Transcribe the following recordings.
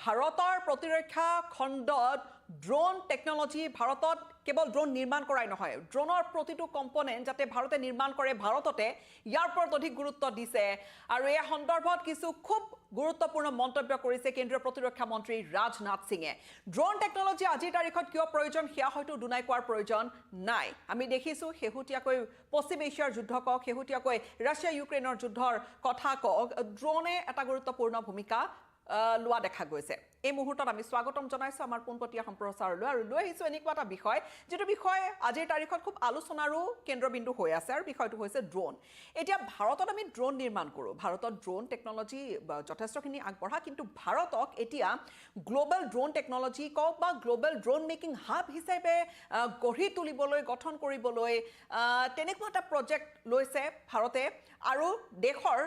ভাৰতৰ প্ৰতিৰক্ষা খণ্ডত ড্ৰোন টেকনলজি ভাৰতত কেৱল ড্ৰোন নিৰ্মাণ কৰাই নহয় ড্ৰোনৰ প্ৰতিটো কম্পোনেন্ট যাতে ভাৰতে নিৰ্মাণ কৰে ভাৰততে ইয়াৰ ওপৰত অধিক গুৰুত্ব দিছে আৰু এই সন্দৰ্ভত কিছু খুব গুৰুত্বপূৰ্ণ মন্তব্য কৰিছে কেন্দ্ৰীয় প্ৰতিৰক্ষা মন্ত্ৰী ৰাজনাথ সিঙে ড্ৰোন টেকনলজি আজিৰ তাৰিখত কিয় প্ৰয়োজন সেয়া হয়তো দুনাই কোৱাৰ প্ৰয়োজন নাই আমি দেখিছো শেহতীয়াকৈ পশ্চিম এছিয়াৰ যুদ্ধ কওক শেহতীয়াকৈ ৰাছিয়া ইউক্ৰেইনৰ যুদ্ধৰ কথা কওক ড্ৰোনে এটা গুৰুত্বপূৰ্ণ ভূমিকা লোৱা দেখা গৈছে এই মুহূৰ্তত আমি স্বাগতম জনাইছো আমাৰ পোনপটীয়া সম্প্ৰচাৰলৈ আৰু লৈ আহিছো এনেকুৱা এটা বিষয় যেটো বিষয় আজিৰ তাৰিখত খুব আলোচনাৰো কেন্দ্ৰবিন্দু হৈ আছে আৰু বিষয়টো হৈছে ড্ৰোন এতিয়া ভাৰতত আমি ড্ৰোন নিৰ্মাণ কৰো ভাৰতত ড্ৰোন টেকনলজি যথেষ্টখিনি আগবঢ়া কিন্তু ভাৰতক এতিয়া গ্লোবাল ড্ৰোন টেকনলজি কক বা গ্লোবাল ড্ৰোন মেকিং হাব হিচাপে গঢ়ি তুলিবলৈ গঠন কৰিবলৈ তেনেকুৱা এটা প্ৰজেক্ট লৈছে ভাৰতে আৰু দেশৰ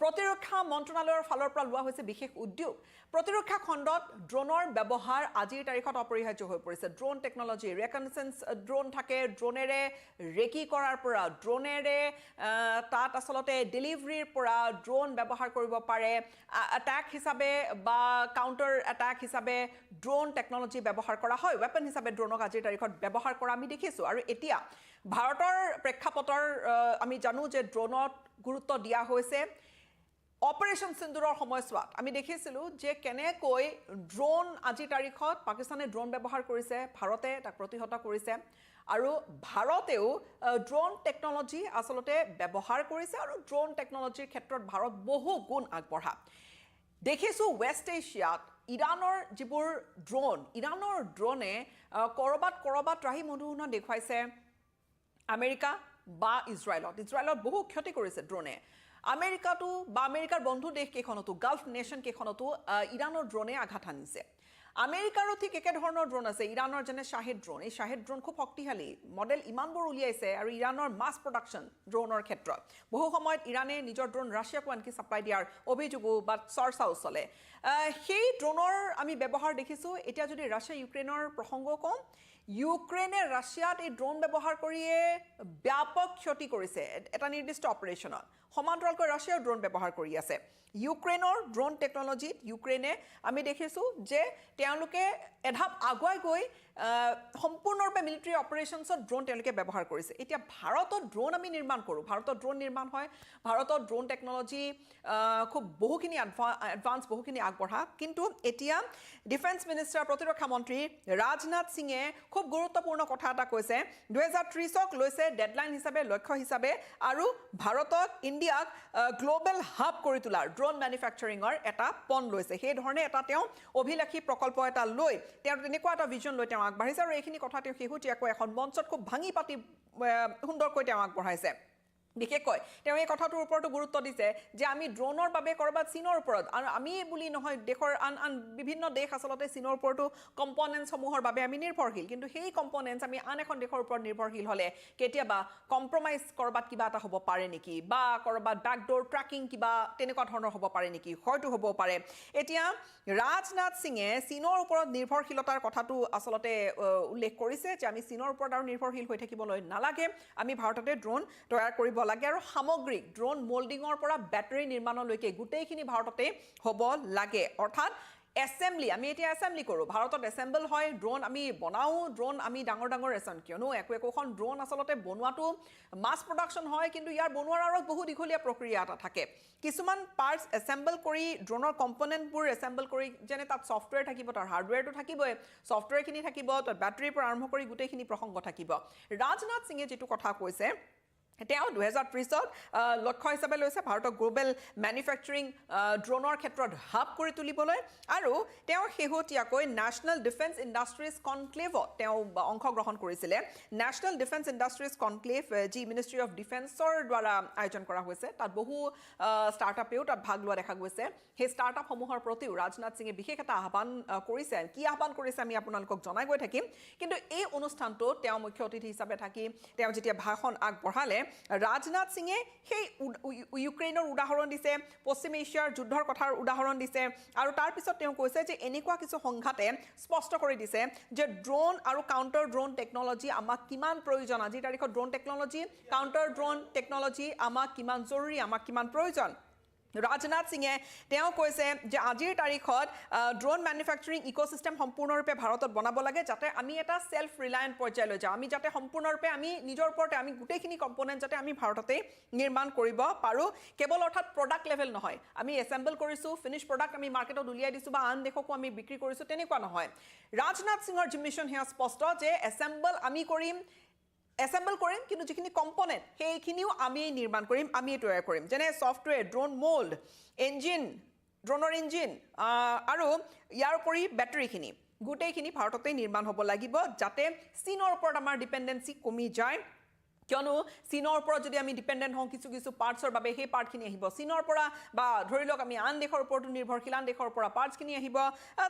প্ৰতিৰক্ষা মন্ত্ৰালয়ৰ ফালৰ পৰা লোৱা হৈছে বিশেষ উদ্যোগ প্ৰতিৰক্ষা খণ্ডত ড্ৰোনৰ ব্যৱহাৰ আজিৰ তাৰিখত অপৰিহাৰ্য হৈ পৰিছে ড্ৰোন টেকনলজি ৰেকননেচেন্স ড্ৰোন থাকে ড্ৰোনেৰে ৰেকি কৰাৰ পৰা ড্ৰোনেৰে তাত আসলতে ডেলিভাৰীৰ পৰা ড্ৰোন ব্যৱহাৰ কৰিব পাৰে এটাক হিচাপে বা কাউন্টাৰ এটাক হিচাপে ড্ৰোন টেকনলজি ব্যৱহাৰ কৰা হয় ওয়েপন হিচাপে ড্ৰোনক আজিৰ তাৰিখত ব্যৱহাৰ কৰা আমি দেখিছো আৰু এতিয়া ভাৰতৰ প্ৰেক্ষাপটৰ আমি জানো যে ড্ৰোনত গুৰুত্ব দিয়া হৈছে অপাৰেশন সিন্দুৰৰ সময়ছোৱাত আমি দেখিছিলো যে কেনেকৈ ড্ৰোন আজিৰ তাৰিখত পাকিস্তানে ড্ৰোন ব্যৱহাৰ কৰিছে ভাৰতে তাক প্ৰতিহত কৰিছে আৰু ভাৰতেও ড্ৰোন টেকনলজি আসলতে ব্যৱহাৰ কৰিছে আৰু ড্ৰোন টেকনলজিৰ ক্ষেত্ৰত ভাৰত বহু গুণ আগবঢ়া দেখিছো ৱেষ্ট এছিয়াত ইৰানৰ যিবোৰ ইৰানৰ ড্ৰোনে কৰবাত ৰাহি মধুসূনা দেখুৱাইছে আমেৰিকা বা ইজৰাইলত বহু ক্ষতি কৰিছে ড্ৰোনে আমেৰিকাটো বা আমেৰিকাৰ বন্ধু দেশ কেইখনতো গাল্ফ নেশ্যন কেইখনতো ইৰানৰ ড্ৰোনে আঘাত আনিছে আমেৰিকাৰো ঠিক একে ধৰণৰ ড্ৰোন আছে ইৰানৰ যেনে শাহেদ ড্ৰোন এই শাহেদ ড্ৰোন খুব শক্তিশালী মডেল ইমানবোৰ উলিয়াইছে আৰু ইৰানৰ মাছ প্ৰডাকশ্যন ড্ৰোনৰ ক্ষেত্ৰত বহু সময়ত ইৰানে নিজৰ ড্ৰোন ৰাছিয়াকো আনকি ছাপ্লাই দিয়াৰ অভিযোগো বা চৰ্চাও চলে সেই ড্ৰোনৰ আমি ব্যৱহাৰ দেখিছোঁ এতিয়া যদি ৰাছিয়া ইউক্ৰেইনৰ প্ৰসংগ কওঁ ইউক্ৰেইনে ৰাছিয়াত এই ড্ৰোন ব্যৱহাৰ কৰিয়ে ব্যাপক ক্ষতি কৰিছে এটা নিৰ্দিষ্ট অপাৰেশ্যনত সমান্তৰালকৈ ৰাছিয়াও ড্ৰোন ব্যৱহাৰ কৰি আছে ইউক্ৰেইনৰ ড্ৰোন টেকনলজিত ইউক্ৰেইনে আমি দেখিছোঁ যে তেওঁলোকে এধাপ আগুৱাই গৈ সম্পূৰ্ণৰূপে মিলিটাৰী অপাৰেশ্যনছত ড্ৰোন তেওঁলোকে ব্যৱহাৰ কৰিছে এতিয়া ভাৰতত ড্ৰোন আমি নিৰ্মাণ কৰোঁ ভাৰতত ড্ৰোন নিৰ্মাণ হয় ভাৰতত ড্ৰোন টেকনলজি খুব বহুখিনি এডভান্স বহুখিনি আগবঢ়া কিন্তু এতিয়া ডিফেন্স মিনিষ্টাৰ প্ৰতিৰক্ষা মন্ত্ৰী ৰাজনাথ সিঙে খুব গুৰুত্বপূৰ্ণ কথা এটা কৈছে 2030ক লৈছে ডেডলাইন হিচাপে লক্ষ্য হিচাপে আৰু ভাৰতক ইণ্ডিয়াক গ্লোবেল হাব কৰি তোলাৰ ড্ৰোন মেনুফেকচাৰিঙৰ এটা পণ লৈছে সেই ধৰণে এটা তেওঁ অভিলাষী প্ৰকল্প এটা লৈ তেওঁ তেনেকুৱা এটা ভিজন লৈ তেওঁ আগবাঢ়িছে আৰু এইখিনি কথা তেওঁ শেহতীয়াকৈ এখন মঞ্চত খুব ভাঙি পাতি সুন্দৰকৈ তেওঁ আগবঢ়াইছে বিশেষকৈ তেওঁ এই কথাটোৰ ওপৰতো গুৰুত্ব দিছে যে আমি ড্ৰোনৰ বাবে কৰবাত চীনৰ ওপৰত আৰু আমি বুলি নহয় দেশৰ আন বিভিন্ন দেশ আসলতে চীনৰ ওপৰতো কম্পনেন্টসমূহৰ বাবে আমি নিৰ্ভৰশীল কিন্তু সেই কম্পনেন্টছ আমি আন এখন দেশৰ ওপৰত নিৰ্ভৰশীল হ'লে কেতিয়াবা কম্প্ৰমাইজ কৰবাত কিবা এটা হ'ব পাৰে নেকি বা কৰবাত বেকডোৰ ট্ৰেকিং কিবা তেনেকুৱা ধৰণৰ হ'ব পাৰে নেকি হয়তো হ'ব পাৰে এতিয়া ৰাজনাথ সিঙে চীনৰ ওপৰত নিৰ্ভৰশীলতাৰ কথাটো আসলতে উল্লেখ কৰিছে যে আমি চীনৰ ওপৰত আৰু নিৰ্ভৰশীল হৈ থাকিবলৈ নালাগে আমি ভাৰততে ড্ৰোন তৈয়াৰ কৰিব লাগে আৰু সামগ্ৰিক ড্ৰোন মোল্ডিঙৰ পৰা বেটাৰী নিৰ্মাণলৈকে গোটেইখিনি ভাৰততে হ'ব লাগে অৰ্থাৎ এছেম্বলি আমি এতিয়া এছেম্বলি কৰোঁ ভাৰতত এছেম্বল হয় ড্ৰোন আমি বনাওঁ ড্ৰোন আমি ডাঙৰ এছন কিয়নো একোখন ড্ৰোন আসলতে বনোৱাটো মাছ প্ৰডাকশ্যন হয় কিন্তু ইয়াৰ বনোৱাৰ আৰু বহু দীঘলীয়া প্ৰক্ৰিয়া এটা থাকে কিছুমান পাৰ্টছ এছেম্বল কৰি ড্ৰোনৰ কম্পনেণ্টবোৰ এছেম্বল কৰি যেনে তাত ছফ্টৱেৰ থাকিব তাৰ হাৰ্ডৱেৰটো থাকিবই ছফ্টৱেৰখিনি থাকিব তাত বেটাৰীৰ পৰা আৰম্ভ কৰি গোটেইখিনি প্ৰসংগ থাকিব ৰাজনাথ সিঙে যিটো কথা কৈছে তেওঁ 2030ত লক্ষ্য হিচাপে লৈছে ভাৰতক গ্লোবেল মেনুফেকচাৰিং ড্ৰোনৰ ক্ষেত্ৰত হাব কৰি তুলিবলৈ আৰু তেওঁ শেহতীয়াকৈ নেশ্যনেল ডিফেন্স ইণ্ডাষ্ট্ৰিজ কনক্লেভত তেওঁ অংশগ্ৰহণ কৰিছিলে নেশ্যনেল ডিফেন্স ইণ্ডাষ্ট্ৰিজ কনক্লেভ যি মিনিষ্ট্ৰী অফ ডিফেন্সৰ দ্বাৰা আয়োজন কৰা হৈছে তাত বহু ষ্টাৰ্টআপেও তাত ভাগ লোৱা দেখা গৈছে সেই ষ্টাৰ্টআপসমূহৰ প্ৰতিও ৰাজনাথ সিঙে বিশেষ এটা আহ্বান কৰিছে কি আহ্বান কৰিছে আমি আপোনালোকক জনাই গৈ থাকিম কিন্তু এই অনুষ্ঠানটো তেওঁ মুখ্য অতিথি হিচাপে থাকি তেওঁ যেতিয়া ভাষণ আগবঢ়ালে ৰাজনাথ সিঙে সেই ইউক্ৰেইনৰ উদাহৰণ দিছে পশ্চিম এছিয়াৰ যুদ্ধৰ কথাৰ উদাহৰণ দিছে আৰু তাৰ পিছত তেওঁ কৈছে যে এনেকুৱা কিছু সংঘাতে স্পষ্ট কৰি দিছে যে ড্ৰোন আৰু কাউণ্টাৰ ড্ৰোন টেকনলজি আমাক কিমান প্ৰয়োজন আজিৰ তাৰিখত drone technology counter drone technology আমাক কিমান জৰুৰী আমাক কিমান প্ৰয়োজন ৰাজনাথ সিঙে তেওঁ কৈছে যে আজিৰ তাৰিখত ড্ৰোন মেনুফেকচাৰিং ইক'চিষ্টেম সম্পূৰ্ণৰূপে ভাৰতত বনাব লাগে যাতে আমি এটা সেলফ ৰিলায়েন্ট পৰ্যায়লৈ যাওঁ আমি যাতে সম্পূৰ্ণৰূপে আমি নিজৰ ওপৰতে আমি গোটেইখিনি কম্পোনেণ্ট যাতে আমি ভাৰততে নিৰ্মাণ কৰিব পাৰোঁ কেৱল অৰ্থাৎ প্ৰডাক্ট লেভেল নহয় আমি এছেম্বল কৰিছোঁ ফিনিছ প্ৰডাক্ট আমি মাৰ্কেটত উলিয়াই দিছোঁ বা আন দেশকো আমি বিক্ৰী কৰিছোঁ তেনেকুৱা নহয় ৰাজনাথ সিঙৰ মিছন সেয়া স্পষ্ট যে এছেম্বল আমি কৰিম এছেম্বল কৰিম কিন্তু যিখিনি কম্পোনেণ্ট সেইখিনিও আমি নিৰ্মাণ কৰিম আমি তৈয়াৰ কৰিম যেনে ছফ্টৱেৰ ড্ৰোন মোল্ড ইঞ্জিন ড্ৰোনৰ ইঞ্জিন আৰু ইয়াৰ উপৰি বেটাৰীখিনি গোটেইখিনি ভাৰততে নিৰ্মাণ হ'ব লাগিব যাতে চীনৰ ওপৰত আমাৰ ডিপেণ্ডেঞ্চি কমি যায় কিয়নো চীনৰ ওপৰত যদি আমি ডিপেণ্ডেণ্ট হওঁ কিছু কিছু পাৰ্টছৰ বাবে সেই পাৰ্টখিনি আহিব চীনৰ পৰা বা ধৰি লওক আমি আন দেশৰ ওপৰতো নিৰ্ভৰশীল আন দেশৰ পৰা পাৰ্টছখিনি আহিব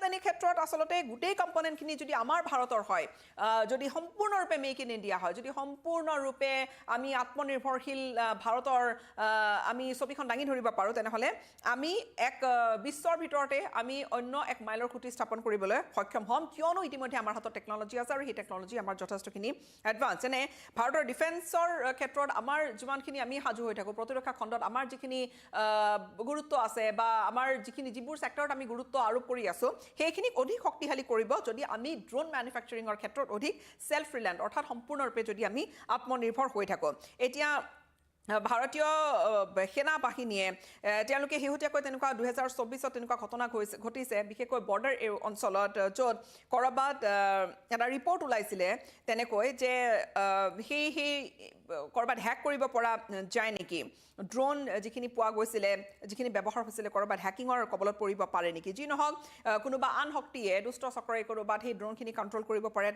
তেনে ক্ষেত্ৰত আচলতে গোটেই কম্পোনেণ্টখিনি যদি আমাৰ ভাৰতৰ হয় যদি সম্পূৰ্ণৰূপে মেক ইন ইণ্ডিয়া হয় যদি সম্পূৰ্ণৰূপে আমি আত্মনিৰ্ভৰশীল ভাৰতৰ আমি ছবিখন দাঙি ধৰিব পাৰোঁ তেনেহ'লে আমি এক বিশ্বৰ ভিতৰতে আমি অন্য এক মাইলৰ খুঁটি স্থাপন কৰিবলৈ সক্ষম হ'ম কিয়নো ইতিমধ্যে আমাৰ হাতত টেকন'লজি আছে আৰু সেই টেকন'লজি আমাৰ যথেষ্টখিনি এডভান্স যেনে ভাৰতৰ ডিফেন্সৰ ক্ষেত্ৰত আমাৰ যিমানখিনি আমি সাজু হৈ থাকোঁ প্ৰতিৰক্ষা খণ্ডত আমাৰ যিখিনি গুৰুত্ব আছে বা আমাৰ যিবোৰ ছেক্টৰত আমি গুৰুত্ব আৰোপ কৰি আছোঁ সেইখিনিক অধিক শক্তিশালী কৰিব যদি আমি ড্ৰোন মেনুফেকচাৰিঙৰ ক্ষেত্ৰত অধিক সেল্ফ ৰিলায়েণ্ট অৰ্থাৎ সম্পূৰ্ণৰূপে যদি আমি আত্মনিৰ্ভৰ হৈ থাকোঁ এতিয়া ভাৰতীয় সেনা বাহিনীয়ে তেওঁলোকে শেহতীয়াকৈ তেনেকুৱা 2024ত তেনেকুৱা ঘটনা ঘটিছে বিশেষকৈ বৰ্ডাৰ অঞ্চলত য'ত ক'ৰবাত এটা ৰিপৰ্ট ওলাইছিলে তেনেকৈ যে সেই ক'ৰবাত হেক কৰিব পৰা যায় নেকি ড্ৰোন যিখিনি পোৱা গৈছিলে যিখিনি ব্যৱহাৰ হৈছিলে ক'ৰবাত হেকিঙৰ কবলত পৰিব পাৰে নেকি যি নহওক কোনোবা আন শক্তিয়ে দুষ্ট চক্ৰই ক'ৰবাত সেই ড্ৰোনখিনি কণ্ট্ৰল কৰিব পাৰে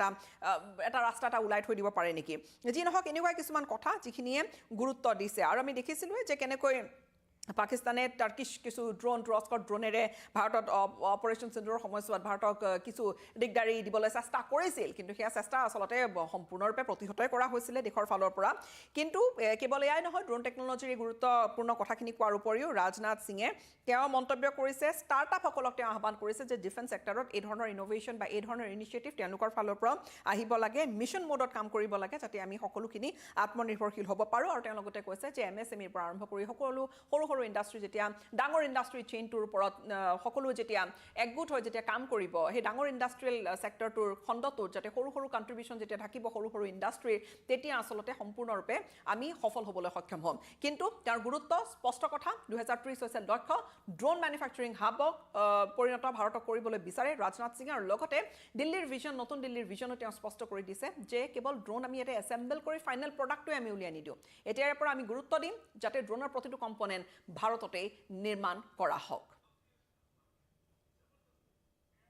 এটা ৰাস্তা এটা ওলাই থৈ দিব পাৰে নেকি যি নহওক এনেকুৱা কিছুমান কথা যিখিনিয়ে গুৰুত্ব দিছে আৰু আমি দেখিছিলোঁ যে কেনেকৈ পাকিস্তানে টাৰ্কিছ কিছু তুৰস্কৰ ড্ৰোনেৰে ভাৰতত অপাৰেশ্যন সিন্দুৰৰ সময়ছোৱাত ভাৰতক কিছু দিগদাৰি দিবলৈ চেষ্টা কৰিছিল কিন্তু সেয়া চেষ্টা আচলতে সম্পূৰ্ণৰূপে প্ৰতিহতই কৰা হৈছিলে দেশৰ ফালৰ পৰা কিন্তু কেৱল এয়াই নহয় ড্ৰোন টেকন'লজিৰ গুৰুত্বপূৰ্ণ কথাখিনি কোৱাৰ উপৰিও ৰাজনাথ সিঙে তেওঁ মন্তব্য কৰিছে ষ্টাৰ্টআপসকলক তেওঁ আহ্বান কৰিছে যে ডিফেন্স ছেক্টৰত এই ধৰণৰ ইনোভেশ্যন বা এই ধৰণৰ ইনিচিয়েটিভ তেওঁলোকৰ ফালৰ পৰা আহিব লাগে মিছন মোডত কাম কৰিব লাগে যাতে আমি সকলোখিনি আত্মনিৰ্ভৰশীল হ'ব পাৰোঁ আৰু তেওঁ লগতে কৈছে যে MSMEৰ পৰা আৰম্ভ কৰি সকলো সৰু সৰু ইণ্ডাষ্ট্ৰী যেতিয়া ডাঙৰ ইণ্ডাষ্ট্ৰী চেইনটোৰ ওপৰত সকলো যেতিয়া একগোট হৈ যেতিয়া কাম কৰিব সেই ডাঙৰ ইণ্ডাষ্ট্ৰিয়েল ছেক্টৰটোৰ খণ্ডটোত যাতে সৰু সৰু কণ্ট্ৰিবিউশ্যন যেতিয়া থাকিব সৰু সৰু ইণ্ডাষ্ট্ৰীৰ তেতিয়া আচলতে সম্পূৰ্ণৰূপে আমি সফল হ'বলৈ সক্ষম হ'ম কিন্তু তেওঁৰ গুৰুত্ব স্পষ্ট কথা 2030 হৈছে লক্ষ্য ড্ৰোন মেনুফেকচাৰিং হাবক পৰিণত ভাৰতক কৰিবলৈ বিচাৰে ৰাজনাথ সিঙে আৰু লগতে দিল্লীৰ ভিজন নতুন দিল্লীৰ ভিজনো তেওঁ স্পষ্ট কৰি দিছে যে কেৱল ড্ৰোন আমি এটা এছেম্বল কৰি ফাইনেল প্ৰডাক্টটোৱে আমি উলিয়াই নিদিওঁ এতিয়াৰ পৰা আমি গুৰুত্ব দিম যাতে ড্ৰোনৰ প্ৰতিটো কম্পোনেণ্ট ভাৰততে নিৰ্মাণ কৰা হওক